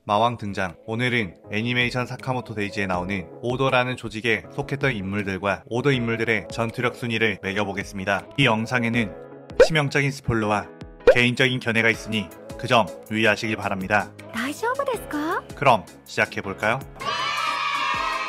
마왕 등장. 오늘은 애니메이션 사카모토 데이지에 나오는 오더라는 조직에 속했던 인물들과 오더 인물들의 전투력 순위를 매겨보겠습니다. 이 영상에는 치명적인 스포일러와 개인적인 견해가 있으니 그 점 유의하시길 바랍니다. 大丈夫ですか? 그럼 시작해볼까요?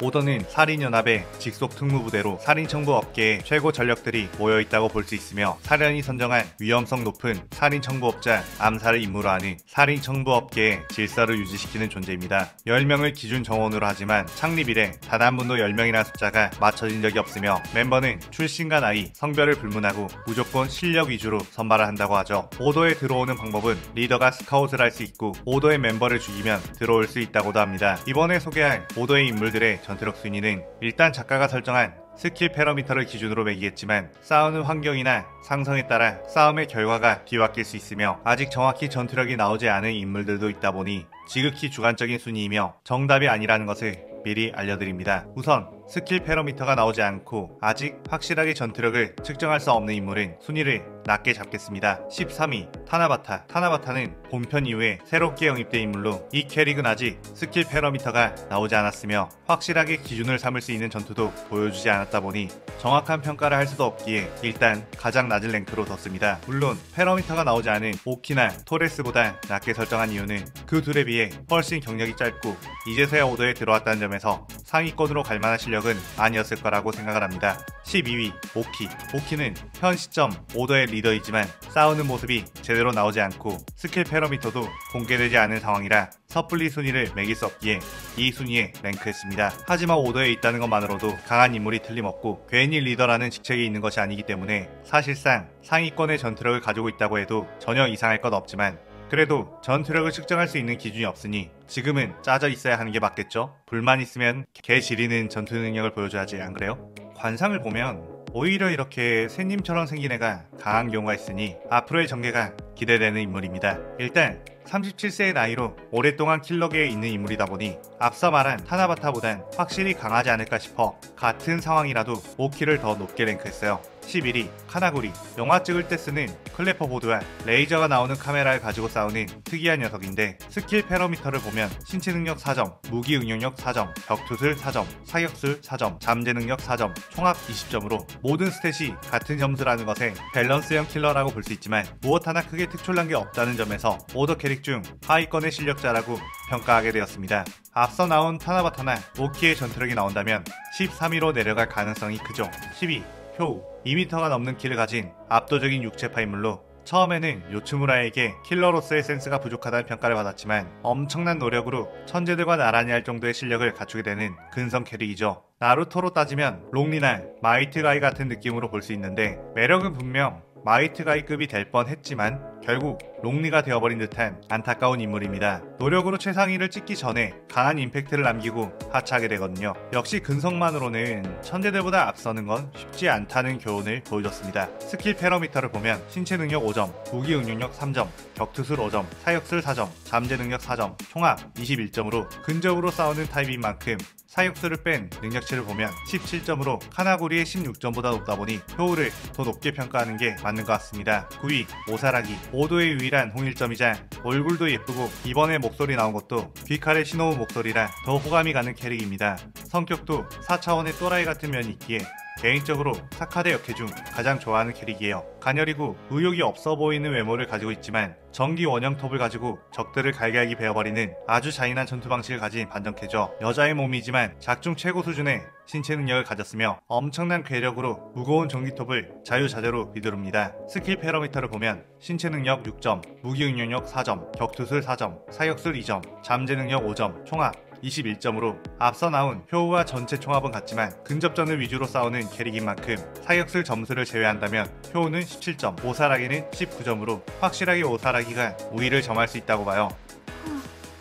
오더는 살인연합의 직속 특무부대로 살인청부 업계의 최고 전력들이 모여있다고 볼 수 있으며 사련이 선정한 위험성 높은 살인청부업자 암살을 임무로 하는 살인청부 업계의 질서를 유지시키는 존재입니다. 10명을 기준 정원으로 하지만 창립 이래 단 한 번도 10명이라는 숫자가 맞춰진 적이 없으며 멤버는 출신과 나이, 성별을 불문하고 무조건 실력 위주로 선발을 한다고 하죠. 오더에 들어오는 방법은 리더가 스카웃을 할 수 있고 오더의 멤버를 죽이면 들어올 수 있다고도 합니다. 이번에 소개할 오더의 인물들의 전투력 순위는 일단 작가가 설정한 스킬 패러미터를 기준으로 매기겠지만 싸우는 환경이나 상성에 따라 싸움의 결과가 뒤바뀔 수 있으며 아직 정확히 전투력이 나오지 않은 인물들도 있다 보니 지극히 주관적인 순위이며 정답이 아니라는 것을 미리 알려드립니다. 우선 스킬 패러미터가 나오지 않고 아직 확실하게 전투력을 측정할 수 없는 인물은 순위를 낮게 잡겠습니다. 13위 타나바타. 타나바타는 본편 이후에 새롭게 영입된 인물로 이 캐릭은 아직 스킬 패러미터가 나오지 않았으며 확실하게 기준을 삼을 수 있는 전투도 보여주지 않았다 보니 정확한 평가를 할 수도 없기에 일단 가장 낮은 랭크로 뒀습니다. 물론 패러미터가 나오지 않은 오키나 토레스보다 낮게 설정한 이유는 그 둘에 비해 훨씬 경력이 짧고 이제서야 오더에 들어왔다는 점에서 상위권으로 갈 만한 실력은 아니었을 거라고 생각을 합니다. 12위 오키. 오키는 현 시점 오더의 리더이지만 싸우는 모습이 제대로 나오지 않고 스킬 패러미터도 공개되지 않은 상황이라 섣불리 순위를 매길 수 없기에 이 순위에 랭크했습니다. 하지만 오더에 있다는 것만으로도 강한 인물이 틀림없고 괜히 리더라는 직책이 있는 것이 아니기 때문에 사실상 상위권의 전투력을 가지고 있다고 해도 전혀 이상할 것 없지만 그래도 전투력을 측정할 수 있는 기준이 없으니 지금은 짜져 있어야 하는 게 맞겠죠? 불만 있으면 개 지리는 전투 능력을 보여줘야지, 안 그래요? 관상을 보면 오히려 이렇게 새님처럼 생긴 애가 강한 경우가 있으니 앞으로의 전개가 기대되는 인물입니다. 일단 37세의 나이로 오랫동안 킬러계에 있는 인물이다 보니 앞서 말한 타나바타보단 확실히 강하지 않을까 싶어 같은 상황이라도 5킬을 더 높게 랭크했어요. 11위 카나구리. 영화 찍을 때 쓰는 클래퍼 보드와 레이저가 나오는 카메라를 가지고 싸우는 특이한 녀석인데 스킬 패러미터를 보면 신체 능력 4점, 무기 응용력 4점, 격투술 4점, 사격술 4점, 잠재 능력 4점, 총합 20점으로 모든 스탯이 같은 점수라는 것에 밸런스형 킬러라고 볼 수 있지만 무엇 하나 크게 특출난 게 없다는 점에서 오더 캐릭 중 하위권의 실력자라고 평가하게 되었습니다. 앞서 나온 타나바타나 오키의 전투력이 나온다면 13위로 내려갈 가능성이 크죠. 10위 효우. 2m가 넘는 키를 가진 압도적인 육체파 인물로 처음에는 요츠무라에게 킬러로서의 센스가 부족하다는 평가를 받았지만 엄청난 노력으로 천재들과 나란히 할 정도의 실력을 갖추게 되는 근성 캐릭이죠. 나루토로 따지면 롱리나 마이트가이 같은 느낌으로 볼 수 있는데 매력은 분명 마이트가이급이 될 뻔했지만 결국 롱리가 되어버린 듯한 안타까운 인물입니다. 노력으로 최상위를 찍기 전에 강한 임팩트를 남기고 하차하게 되거든요. 역시 근성만으로는 천재들보다 앞서는 건 쉽지 않다는 교훈을 보여줬습니다. 스킬 패러미터를 보면 신체 능력 5점, 무기 응용력 3점, 격투술 5점, 사격술 4점, 잠재 능력 4점, 총합 21점으로 근접으로 싸우는 타입인 만큼 사격술을 뺀 능력치를 보면 17점으로 카나구리의 16점보다 높다 보니 효우를 더 높게 평가하는 게 맞는 것 같습니다. 9위 오사라기. 오도의 유일한 홍일점이자 얼굴도 예쁘고 이번에 목소리 나온 것도 귀칼의 신호우 목소리라 더 호감이 가는 캐릭입니다. 성격도 4차원의 또라이 같은 면이 있기에 개인적으로 사카데 역캐 중 가장 좋아하는 캐릭이에요. 가녀리고 의욕이 없어 보이는 외모를 가지고 있지만 전기 원형톱을 가지고 적들을 갈갈기 베어버리는 아주 잔인한 전투 방식을 가진 반전캐죠. 여자의 몸이지만 작중 최고 수준의 신체 능력을 가졌으며 엄청난 괴력으로 무거운 전기톱을 자유자재로 휘두릅니다. 스킬 패러미터를 보면 신체 능력 6점, 무기 응용력 4점, 격투술 4점, 사격술 2점, 잠재 능력 5점, 총합 21점으로 앞서 나온 효우와 전체 총합은 같지만 근접전을 위주로 싸우는 캐릭인 만큼 사격술 점수를 제외한다면 효우는 17점, 오사라기는 19점으로 확실하게 오사라기가 우위를 점할 수 있다고 봐요.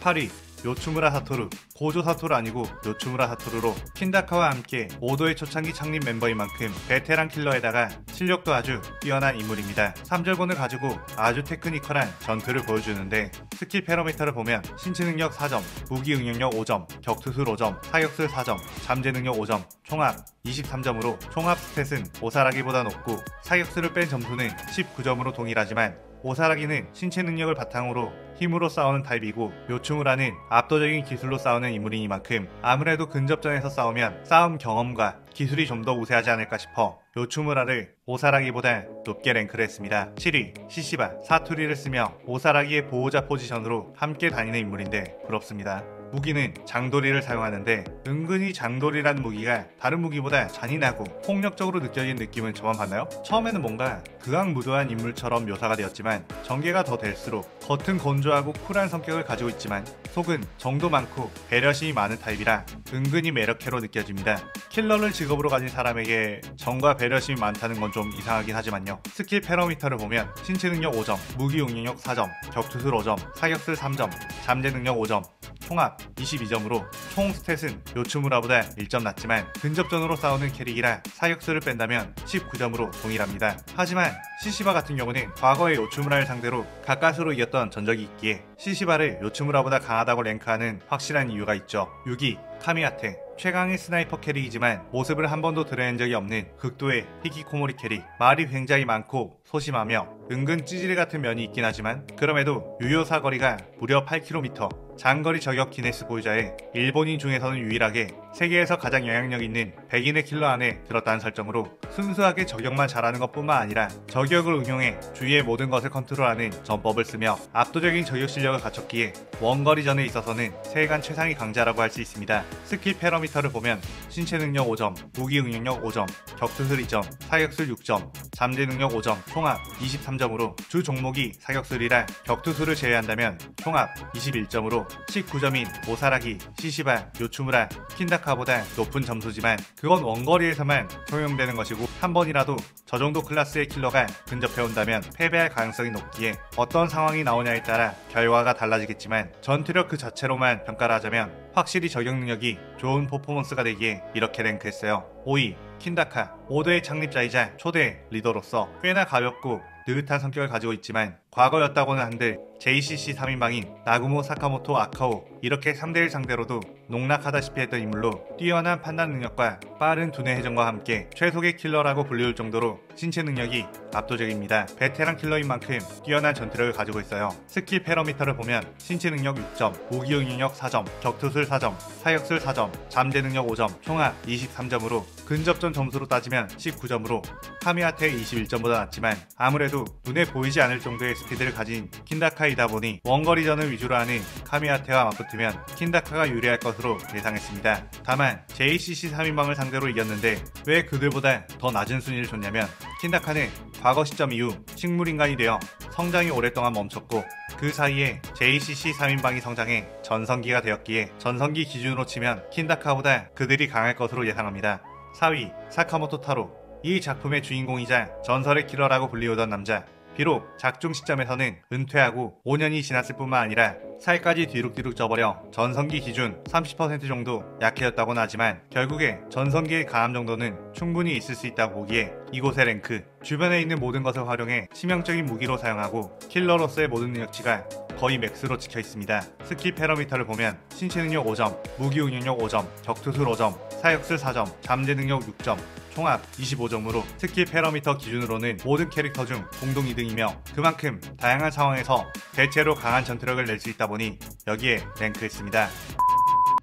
8위 요츠무라 사토루. 고조 사토루 아니고 요츠무라 사토루로 킨다카와 함께 오도의 초창기 창립 멤버인 만큼 베테랑 킬러에다가 실력도 아주 뛰어난 인물입니다. 3절곤을 가지고 아주 테크니컬한 전투를 보여주는데 스킬 패러미터를 보면 신체 능력 4점, 무기 응용력 5점, 격투술 5점, 사격술 4점, 잠재 능력 5점, 총합 23점으로 총합 스탯은 오사라기보다 높고 사격술을 뺀 점수는 19점으로 동일하지만 오사라기는 신체 능력을 바탕으로 힘으로 싸우는 타입이고 요츠무라는 압도적인 기술로 싸우는 인물이니만큼 아무래도 근접전에서 싸우면 싸움 경험과 기술이 좀 더 우세하지 않을까 싶어 요츠무라를 오사라기보다 높게 랭크를 했습니다. 7위 시시바 사투리를 쓰며 오사라기의 보호자 포지션으로 함께 다니는 인물인데 부럽습니다. 무기는 장도리를 사용하는데 은근히 장도리라는 무기가 다른 무기보다 잔인하고 폭력적으로 느껴지는 느낌은 저만 봤나요? 처음에는 뭔가 극악무도한 인물처럼 묘사가 되었지만 전개가 더 될수록 겉은 건조하고 쿨한 성격을 가지고 있지만 속은 정도 많고 배려심이 많은 타입이라 은근히 매력캐로 느껴집니다. 킬러를 직업으로 가진 사람에게 정과 배려심이 많다는 건 좀 이상하긴 하지만요. 스킬 패러미터를 보면 신체 능력 5점, 무기 응용력 4점, 격투술 5점, 사격술 3점, 잠재 능력 5점, 총합 22점으로 총 스탯은 요츠무라보다 1점 낮지만 근접전으로 싸우는 캐릭이라 사격수를 뺀다면 19점으로 동일합니다. 하지만 시시바 같은 경우는 과거의 요츠무라를 상대로 가까스로 이겼던 전적이 있기에 시시바를 요츠무라보다 강하다고 랭크하는 확실한 이유가 있죠. 6위 카미야테 최강의 스나이퍼 캐릭이지만 모습을 한 번도 드러낸 적이 없는 극도의 히키코모리 캐릭. 말이 굉장히 많고 소심하며 은근 찌질이 같은 면이 있긴 하지만 그럼에도 유효 사거리가 무려 8km, 장거리 저격 기네스 보유자에 일본인 중에서는 유일하게 세계에서 가장 영향력 있는 백인의 킬러 안에 들었다는 설정으로 순수하게 저격만 잘하는 것뿐만 아니라 저격을 응용해 주위의 모든 것을 컨트롤하는 전법을 쓰며 압도적인 저격 실력을 갖췄기에 원거리전에 있어서는 세간 최상위 강자라고 할 수 있습니다. 스킬 패러미터를 보면 신체 능력 5점, 무기 응용력 5점, 격투술 2점, 사격술 6점, 잠재 능력 5점, 총합 23점으로 주 종목이 사격술이라 격투술을 제외한다면 총합 21점으로 19점인 오사라기, 시시바, 요츠무라, 킨다카보다 높은 점수지만 그건 원거리에서만 적용되는 것이고 한 번이라도 저 정도 클래스의 킬러가 근접해온다면 패배할 가능성이 높기에 어떤 상황이 나오냐에 따라 결과가 달라지겠지만 전투력 그 자체로만 평가를 하자면 확실히 저격 능력이 좋은 퍼포먼스가 되기에 이렇게 랭크했어요. 5위 킨다카 5대의 창립자이자 초대 리더로서 꽤나 가볍고 느긋한 성격을 가지고 있지만 과거였다고는 한들 JCC 3인방인 나구모 사카모토 아카오 이렇게 3대를 상대로도 농락하다시피 했던 인물로 뛰어난 판단 능력과 빠른 두뇌 회전과 함께 최속의 킬러라고 불리울 정도로 신체 능력이 압도적입니다. 베테랑 킬러인 만큼 뛰어난 전투력을 가지고 있어요. 스킬 패러미터를 보면 신체 능력 6점, 무기 응용력 4점, 격투술 4점, 사격술 4점, 잠재 능력 5점, 총합 23점으로 근접전 점수로 따지면 19점으로 카미야테 21점보다 낮지만 아무래도 눈에 보이지 않을 정도의 스피드를 가진 킨다카이다 보니 원거리전을 위주로 하는 카미야테와 맞붙으면 킨다카가 유리할 것으로 예상했습니다. 다만 JCC 3인방을 상대로 이겼는데 왜 그들보다 더 낮은 순위를 줬냐면 킨다카는 과거 시점 이후 식물인간이 되어 성장이 오랫동안 멈췄고 그 사이에 JCC 3인방이 성장해 전성기가 되었기에 전성기 기준으로 치면 킨다카보다 그들이 강할 것으로 예상합니다. 4위 사카모토 타로 이 작품의 주인공이자 전설의 킬러라고 불리우던 남자. 비록 작중 시점에서는 은퇴하고 5년이 지났을 뿐만 아니라 살까지 뒤룩뒤룩 쪄버려 전성기 기준 30% 정도 약해졌다고는 하지만 결국에 전성기의 강함 정도는 충분히 있을 수 있다고 보기에 이곳의 랭크 주변에 있는 모든 것을 활용해 치명적인 무기로 사용하고 킬러로서의 모든 능력치가 거의 맥스로 찍혀 있습니다. 스킬 패러미터를 보면 신체 능력 5점, 무기 응용력 5점, 격투술 5점, 사격술 4점, 잠재 능력 6점, 총합 25점으로 스킬 패러미터 기준으로는 모든 캐릭터 중 공동 2등이며 그만큼 다양한 상황에서 대체로 강한 전투력을 낼 수 있다 보니 여기에 랭크했습니다.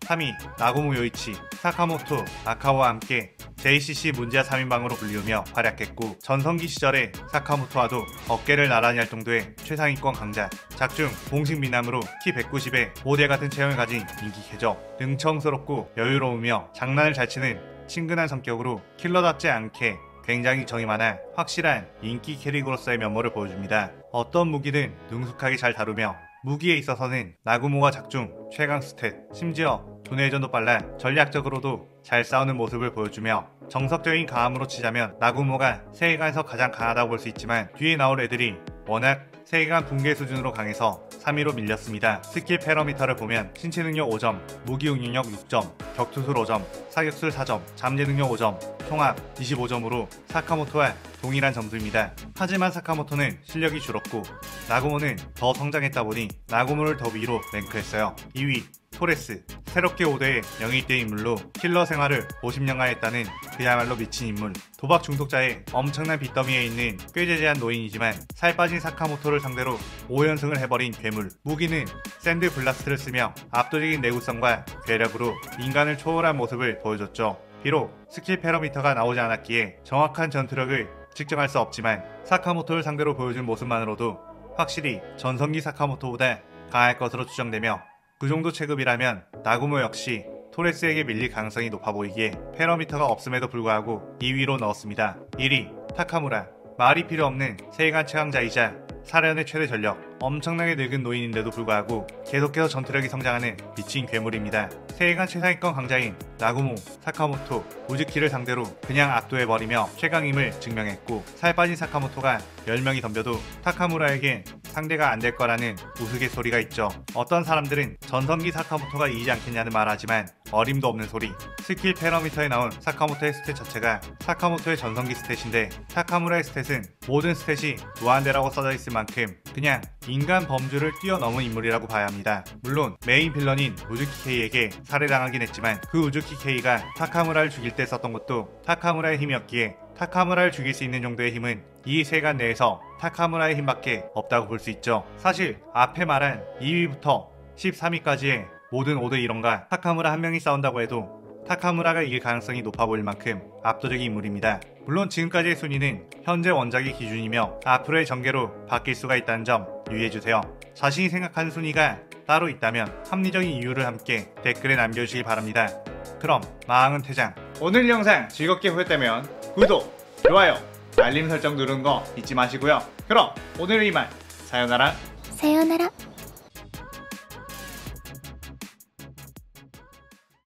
3위 나고무 요이치, 사카모토, 아카오와 함께 JCC 문지아 3인방으로 불리우며 활약했고 전성기 시절에 사카모토와도 어깨를 나란히 할 정도의 최상위권 강자. 작중 공식 미남으로 키 190에 모델 같은 체형을 가진 인기 캐죠. 능청스럽고 여유로우며 장난을 잘 치는 친근한 성격으로 킬러답지 않게 굉장히 정이 많아 확실한 인기 캐릭으로서의 면모를 보여줍니다. 어떤 무기든 능숙하게 잘 다루며 무기에 있어서는 나구모가 작중 최강 스탯, 심지어 두뇌전도 빨라 전략적으로도 잘 싸우는 모습을 보여주며 정석적인 강함으로 치자면 나구모가 세계관에서 가장 강하다고 볼 수 있지만 뒤에 나올 애들이 워낙 세계관 붕괴 수준으로 강해서 3위로 밀렸습니다. 스킬 패러미터를 보면 신체 능력 5점, 무기 응용력 6점, 격투술 5점, 사격술 4점, 잠재 능력 5점, 총합 25점으로 사카모토와 동일한 점수입니다. 하지만 사카모토는 실력이 줄었고 나구모는 더 성장했다 보니 나구모를 더 위로 랭크했어요. 2위 토레스 새롭게 5대의 영입대 인물로 킬러 생활을 50년간 했다는 그야말로 미친 인물. 도박 중독자의 엄청난 빚더미에 있는 꾀재재한 노인이지만 살 빠진 사카모토를 상대로 5연승을 해버린 괴물. 무기는 샌드 블라스트를 쓰며 압도적인 내구성과 괴력으로 인간을 초월한 모습을 보여줬죠. 비록 스킬 패러미터가 나오지 않았기에 정확한 전투력을 측정할 수 없지만 사카모토를 상대로 보여준 모습만으로도 확실히 전성기 사카모토보다 강할 것으로 추정되며 그 정도 체급이라면 나구모 역시 토레스에게 밀릴 가능성이 높아 보이기에 패러미터가 없음에도 불구하고 2위로 넣었습니다. 1위 타카무라. 말이 필요 없는 세계관 최강자이자 사련의 최대 전력. 엄청나게 늙은 노인인데도 불구하고 계속해서 전투력이 성장하는 미친 괴물입니다. 세계관 최상위권 강자인 나구모, 사카모토, 우즈키를 상대로 그냥 압도해버리며 최강임을 증명했고, 살 빠진 사카모토가 10명이 덤벼도 타카무라에겐 상대가 안 될 거라는 우스갯소리가 있죠. 어떤 사람들은 전성기 사카모토가 이기지 않겠냐는 말하지만 어림도 없는 소리. 스킬 패러미터에 나온 사카모토의 스탯 자체가 사카모토의 전성기 스탯인데 타카무라의 스탯은 모든 스탯이 무한대라고 써져 있을 만큼 그냥 인간 범주를 뛰어넘은 인물이라고 봐야 합니다. 물론 메인 빌런인 우즈키 케이에게 살해당하긴 했지만 그 우즈키 케이가 타카무라를 죽일 때 썼던 것도 타카무라의 힘이었기에 타카무라를 죽일 수 있는 정도의 힘은 이 세간 내에서 타카무라의 힘밖에 없다고 볼 수 있죠. 사실 앞에 말한 2위부터 13위까지의 모든 5대 1원과 타카무라 한 명이 싸운다고 해도 타카무라가 이길 가능성이 높아 보일 만큼 압도적인 인물입니다. 물론 지금까지의 순위는 현재 원작의 기준이며 앞으로의 전개로 바뀔 수가 있다는 점 유의해주세요. 자신이 생각하는 순위가 따로 있다면 합리적인 이유를 함께 댓글에 남겨주시기 바랍니다. 그럼 마왕은 퇴장. 오늘 영상 즐겁게 보셨다면 구독, 좋아요, 알림 설정 누르는 거 잊지 마시고요. 그럼 오늘은 이만. 사요나라. 사요나라.